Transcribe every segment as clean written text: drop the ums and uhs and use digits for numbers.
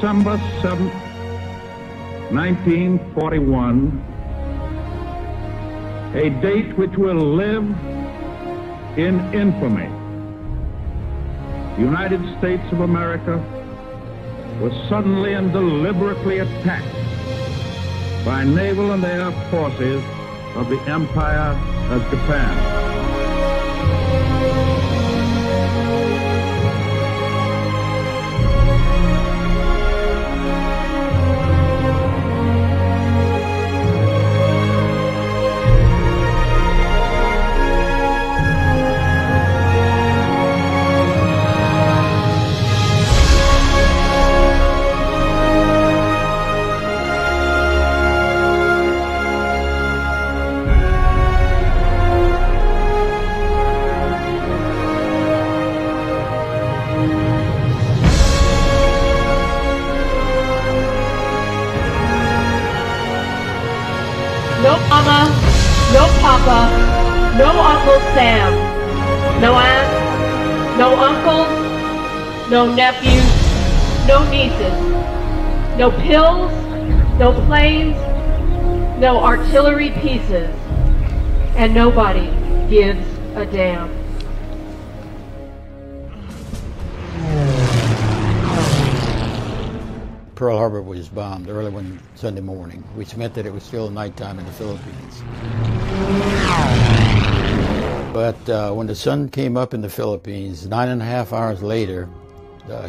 December 7th, 1941, a date which will live in infamy. The United States of America was suddenly and deliberately attacked by naval and air forces of the Empire of Japan. No mama, no papa, no Uncle Sam, no aunts, no uncles, no nephews, no nieces, no pills, no planes, no artillery pieces, and nobody gives a damn. Pearl Harbor was bombed early one Sunday morning, which meant that it was still nighttime in the Philippines. But when the sun came up in the Philippines, 9.5 hours later,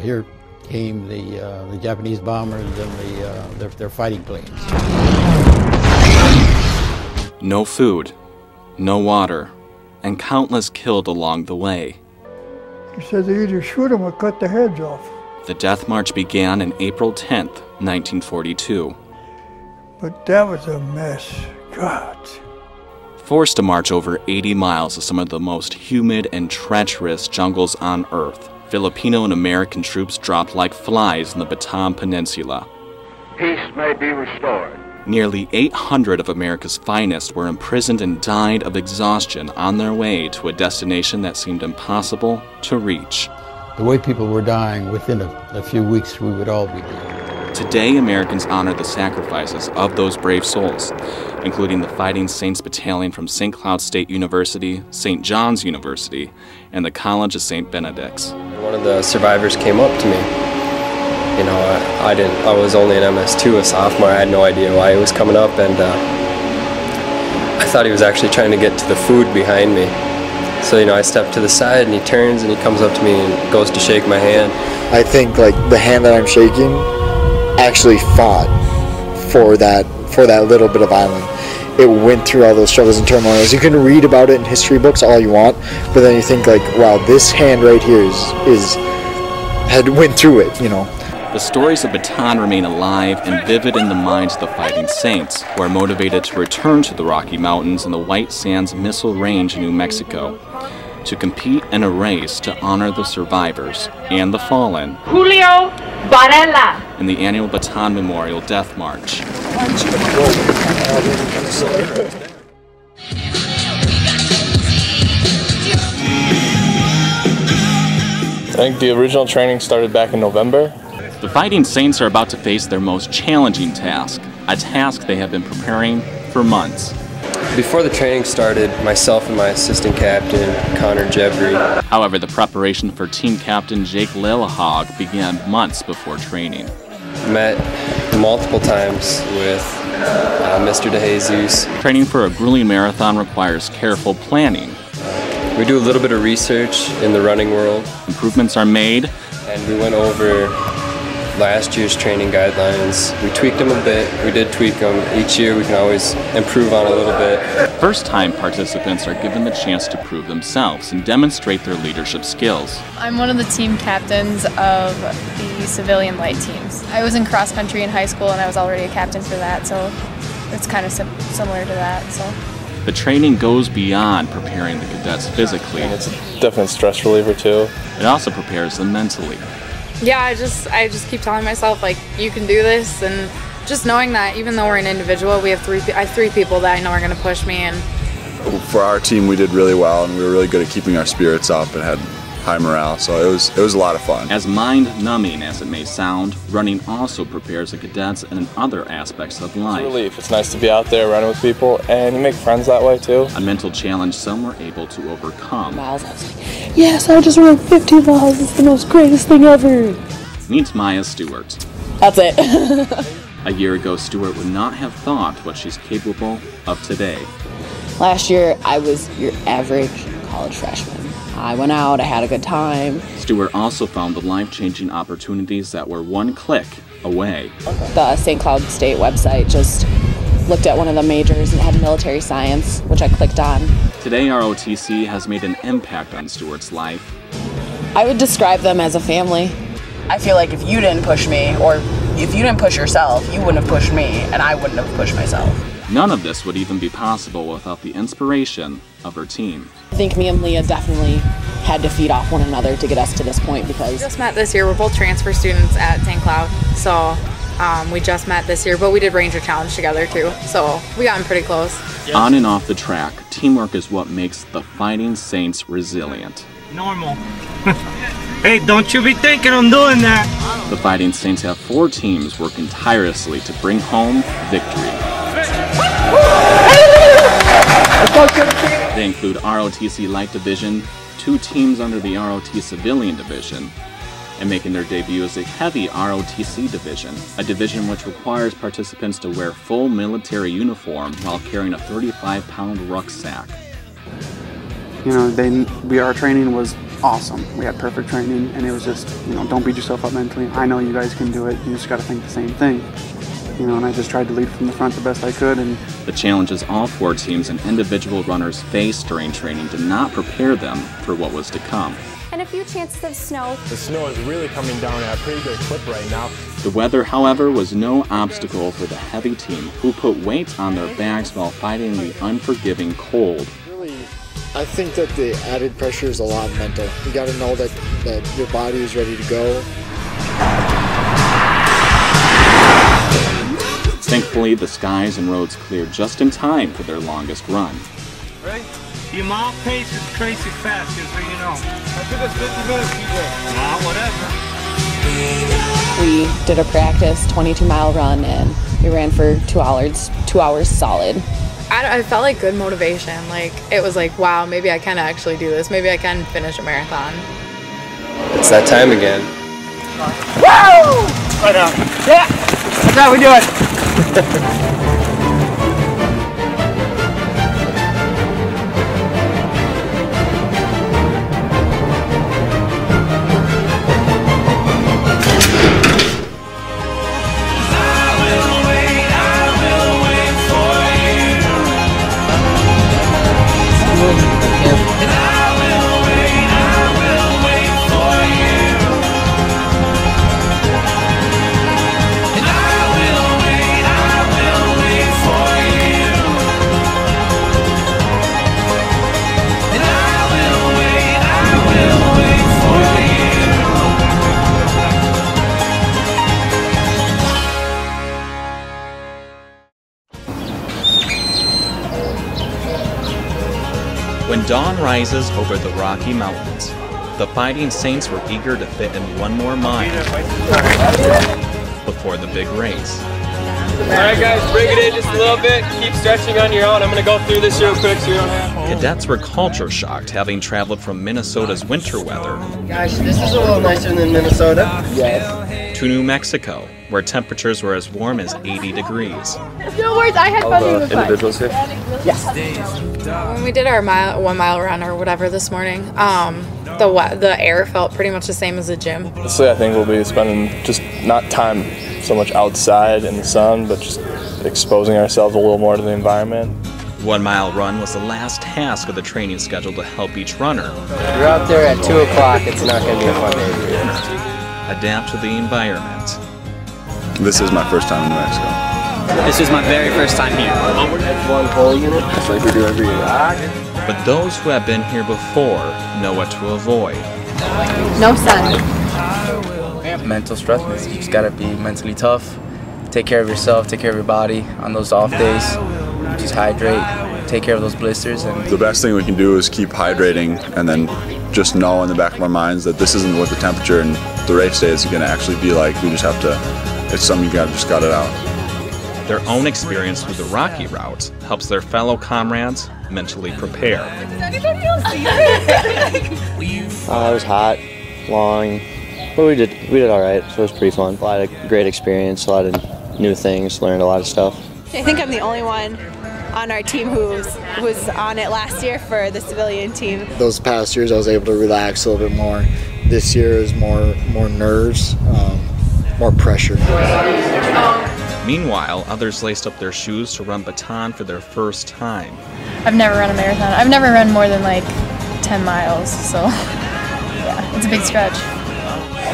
here came the Japanese bombers and their fighting planes. No food, no water, and countless killed along the way. He said they either shoot them or cut their heads off. The Death March began on April 10th, 1942. But that was a mess. God. Forced to march over 80 miles of some of the most humid and treacherous jungles on Earth, Filipino and American troops dropped like flies in the Bataan Peninsula. Peace may be restored. Nearly 800 of America's finest were imprisoned and died of exhaustion on their way to a destination that seemed impossible to reach. The way people were dying, within a few weeks we would all be dead. Today, Americans honor the sacrifices of those brave souls, including the Fighting Saints Battalion from St. Cloud State University, St. John's University, and the College of St. Benedict's. One of the survivors came up to me. You know, I was only an MS2, a sophomore. I had no idea why he was coming up, and I thought he was actually trying to get to the food behind me. So, you know, I step to the side and he turns and he comes up to me and goes to shake my hand. I think like the hand that I'm shaking actually fought for that little bit of island. It went through all those struggles and turmoils. You can read about it in history books all you want, but then you think like, wow, this hand right here had went through it, you know. The stories of Bataan remain alive and vivid in the minds of the Fighting Saints, who are motivated to return to the Rocky Mountains and the White Sands Missile Range in New Mexico, to compete in a race to honor the survivors and the fallen Julio Varela in the annual Bataan Memorial Death March. I think the original training started back in November. The Fighting Saints are about to face their most challenging task, a task they have been preparing for months. Before the training started, myself and my assistant captain, Connor Jebry. However, the preparation for team captain Jake Lillehog began months before training. Met multiple times with Mr. DeJesus. Training for a grueling marathon requires careful planning. We do a little bit of research in the running world. Improvements are made. And we went over last year's training guidelines. We tweaked them a bit. We did tweak them. Each year we can always improve on a little bit. First-time participants are given the chance to prove themselves and demonstrate their leadership skills. I'm one of the team captains of the civilian light teams. I was in cross country in high school and I was already a captain for that, so it's kind of similar to that. So the training goes beyond preparing the cadets physically. And it's a definite stress reliever too. It also prepares them mentally. Yeah, I just keep telling myself, like, you can do this, and just knowing that even though we're an individual, I have three people that I know are going to push me. And for our team, we did really well, and we were really good at keeping our spirits up and had high morale, so it was a lot of fun. As mind-numbing as it may sound, running also prepares the cadets in other aspects of life. It's a relief. It's nice to be out there running with people, and you make friends that way too. A mental challenge some were able to overcome. Miles, I was like, yes, I just ran 15 miles. It's the most greatest thing ever. Meet Maya Stewart. That's it. A year ago, Stewart would not have thought what she's capable of today. Last year, I was your average college freshman. I went out, I had a good time. Stewart also found the life-changing opportunities that were one click away. The St. Cloud State website just looked at one of the majors and it had military science, which I clicked on. Today, ROTC has made an impact on Stewart's life. I would describe them as a family. I feel like if you didn't push me, or if you didn't push yourself, you wouldn't have pushed me, and I wouldn't have pushed myself. None of this would even be possible without the inspiration of her team. I think me and Leah definitely had to feed off one another to get us to this point because... We just met this year. We're both transfer students at St. Cloud, so we just met this year, but we did Ranger Challenge together too, so we gotten pretty close. Yes. On and off the track, teamwork is what makes the Fighting Saints resilient. Normal. Hey, don't you be thinking I'm doing that. The Fighting Saints have 4 teams working tirelessly to bring home victory. They include ROTC Light Division, 2 teams under the ROT Civilian Division, and making their debut is a heavy ROTC division, a division which requires participants to wear full military uniform while carrying a 35-pound rucksack. You know, our training was awesome. We had perfect training, and it was just, you know, don't beat yourself up mentally. I know you guys can do it. You just got to think the same thing. You know, and I just tried to lead from the front the best I could. And the challenges all 4 teams and individual runners faced during training did not prepare them for what was to come. And a few chances of snow. The snow is really coming down at a pretty good clip right now. The weather, however, was no obstacle for the heavy team, who put weight on their backs while fighting the unforgiving cold. Really, I think that the added pressure is a lot mental. You got to know that your body is ready to go. Thankfully, the skies and roads cleared just in time for their longest run. Ready? Your mile pace is crazy fast, just so you know. I took us 50 minutes, PJ. Whatever. We did a practice 22-mile run, and we ran for 2 hours solid. I felt like good motivation. Like, it was like, wow, maybe I can actually do this. Maybe I can finish a marathon. It's that time again. Woo! Right on. Yeah! That's how we do it. When dawn rises over the Rocky Mountains, the Fighting Saints were eager to fit in one more mile before the big race. Alright guys, bring it in just a little bit. Keep stretching on your own. I'm going to go through this real quick so you don't have... Cadets were culture shocked, having traveled from Minnesota's winter weather. Gosh, this is a little nicer than Minnesota. Yes. To New Mexico, where temperatures were as warm as 80 degrees. No worries, I had fun with individuals here? Yes. When we did our 1 mile run or whatever this morning, the air felt pretty much the same as the gym. Honestly, I think we'll be spending just not time so much outside in the sun, but just exposing ourselves a little more to the environment. 1 mile run was the last task of the training schedule to help each runner. You're out there at 2 o'clock, it's not going to be a fun day. Adapt to the environment. This is my first time in New Mexico. This is my very first time here. One whole unit, just like we do every year. But those who have been here before know what to avoid. No sun. Mental stress, you just gotta be mentally tough. Take care of yourself, take care of your body on those off days. Just hydrate, take care of those blisters. And the best thing we can do is keep hydrating and then just know in the back of our minds that this isn't what the temperature and the race day is going to actually be like. We just have to, it's something you just got it out. Their own experience through the rocky route helps their fellow comrades mentally prepare. It was hot, long, but we did all right, so it was pretty fun. A lot of great experience, a lot of new things, learned a lot of stuff. I think I'm the only one on our team who was on it last year for the civilian team. Those past years I was able to relax a little bit more. This year is more nerves, more pressure. Meanwhile, others laced up their shoes to run Bataan for their first time. I've never run a marathon. I've never run more than like 10 miles, so yeah, it's a big stretch.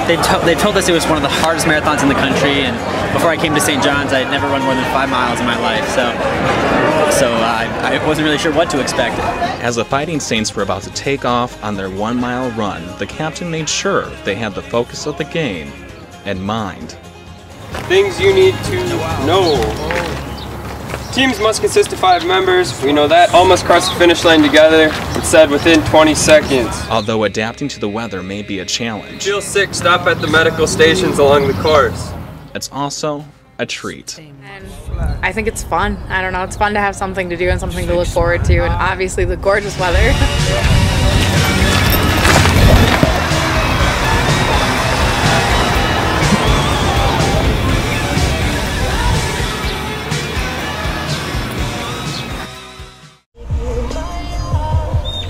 They told us it was one of the hardest marathons in the country, and before I came to St. John's, I had never run more than 5 miles in my life, so I wasn't really sure what to expect. As the Fighting Saints were about to take off on their 1 mile run, the captain made sure they had the focus of the game in mind. Things you need to know. Teams must consist of 5 members. We know that. All must cross the finish line together. It's said within 20 seconds. Although adapting to the weather may be a challenge. Feel sick, stop at the medical stations along the course. It's also a treat. And I think it's fun. I don't know, it's fun to have something to do and something to look forward to, and obviously the gorgeous weather.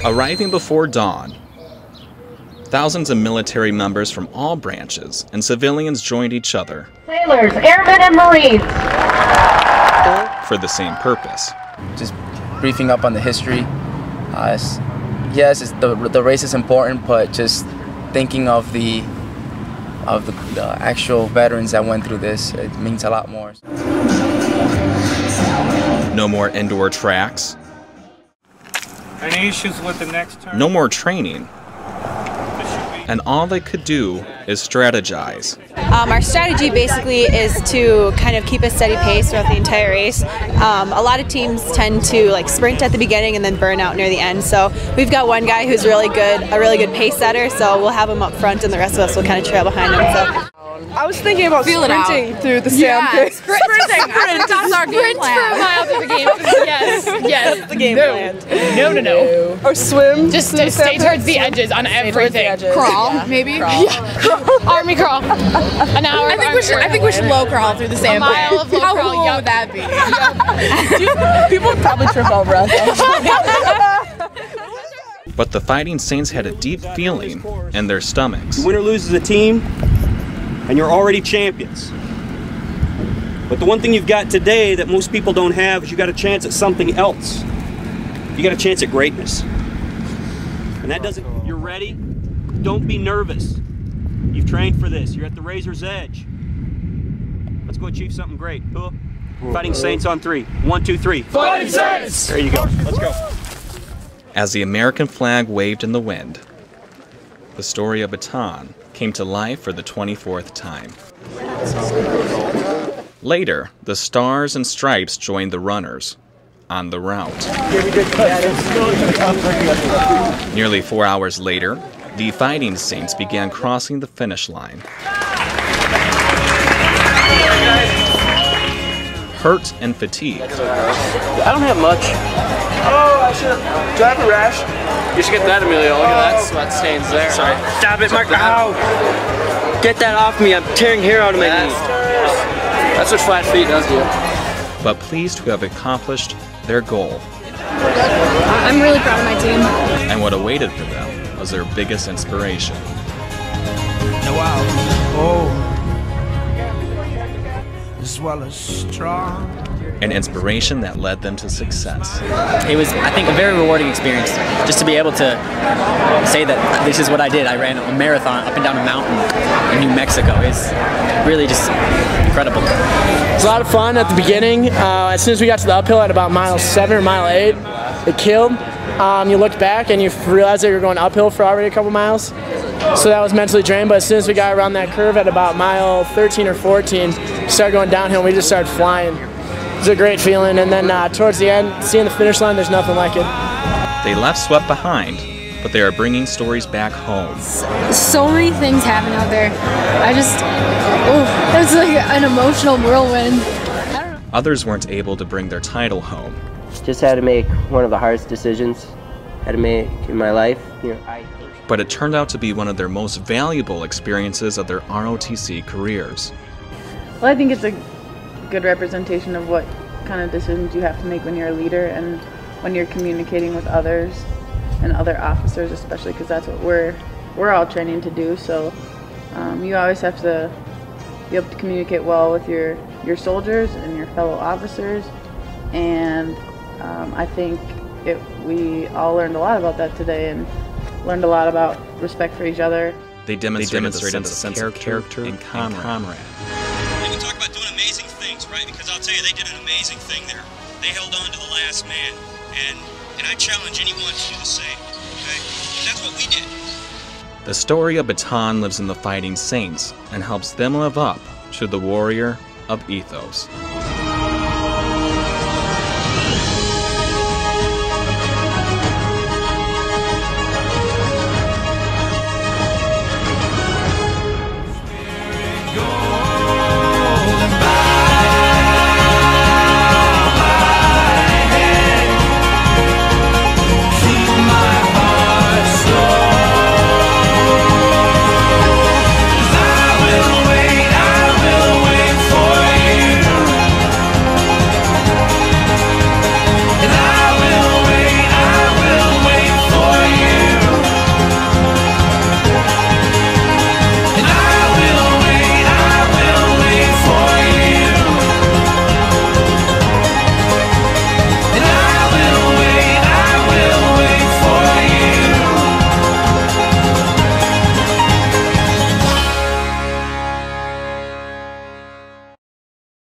Arriving before dawn, thousands of military members from all branches and civilians joined each other. Sailors, airmen, and Marines. For the same purpose. Just briefing up on the history. Yes, the race is important, but just thinking of the actual veterans that went through this, it means a lot more. No more indoor tracks. Any issues with the next turn? No more training. And all they could do is strategize. Our strategy basically is to kind of keep a steady pace throughout the entire race. A lot of teams tend to like sprint at the beginning and then burn out near the end. So we've got one guy who's a really good pace setter. So we'll have him up front, and the rest of us will kind of trail behind him. So. I was thinking about sprinting through the sand pit. Sprinting. That's our game plan. For a mile through the game. Yes. That's the game plan. No. Or swim. Just stay towards the edges on everything. Crawl, maybe. Yeah. Army crawl. An hour. I think we should low crawl through the sand pit. A mile of low crawl. How cool would that be? People would probably trip over us. But the Fighting Saints had a deep feeling in their stomachs. You win or lose as a team, and you're already champions. But the one thing you've got today that most people don't have is you got a chance at something else. You got a chance at greatness. And that doesn't, you're ready? Don't be nervous. You've trained for this. You're at the razor's edge. Let's go achieve something great. Cool? Fighting Saints on 3. 1, 2, 3. Fighting Saints! There you go. Let's go. As the American flag waved in the wind, the story of Bataan came to life for the 24th time. Later, the Stars and Stripes joined the runners on the route. Nearly 4 hours later, the Fighting Saints began crossing the finish line. Hurt and fatigued. I don't have much. Oh, I should. Do I have a rash? You should get that, Emilio. Look at that sweat stains there. Sorry. Stop it, Mark. Ow. Get that off me. I'm tearing hair out of my knee. That's what flat feet does to you. But pleased to have accomplished their goal. I'm really proud of my team. And what awaited for them was their biggest inspiration. Wow. Oh. As well as strong. An inspiration that led them to success. It was, I think, a very rewarding experience just to be able to say that this is what I did. I ran a marathon up and down a mountain in New Mexico. It's really just incredible. It was a lot of fun at the beginning. As soon as we got to the uphill at about mile 7 or mile 8, it killed. You looked back and you realized that you were going uphill for already a couple miles. So that was mentally drained, but as soon as we got around that curve at about mile 13 or 14, we started going downhill and we just started flying. It was a great feeling, and then towards the end, seeing the finish line, there's nothing like it. They left sweat behind, but they are bringing stories back home. So many things happen out there. It's like an emotional whirlwind. Others weren't able to bring their title home. Just had to make one of the hardest decisions I had to make in my life. But it turned out to be one of their most valuable experiences of their ROTC careers. Well, I think it's a good representation of what kind of decisions you have to make when you're a leader and when you're communicating with others and other officers, especially because that's what we're all training to do. So you always have to be able to communicate well with your soldiers and your fellow officers, and I think we all learned a lot about that today and learned a lot about respect for each other. They demonstrated a sense of character and comrade. We talk about doing amazing things, right? Because I'll tell you, they did an amazing thing there. They held on to the last man, and I challenge anyone to do the same, okay? That's what we did. The story of Bataan lives in the Fighting Saints and helps them live up to the warrior of ethos.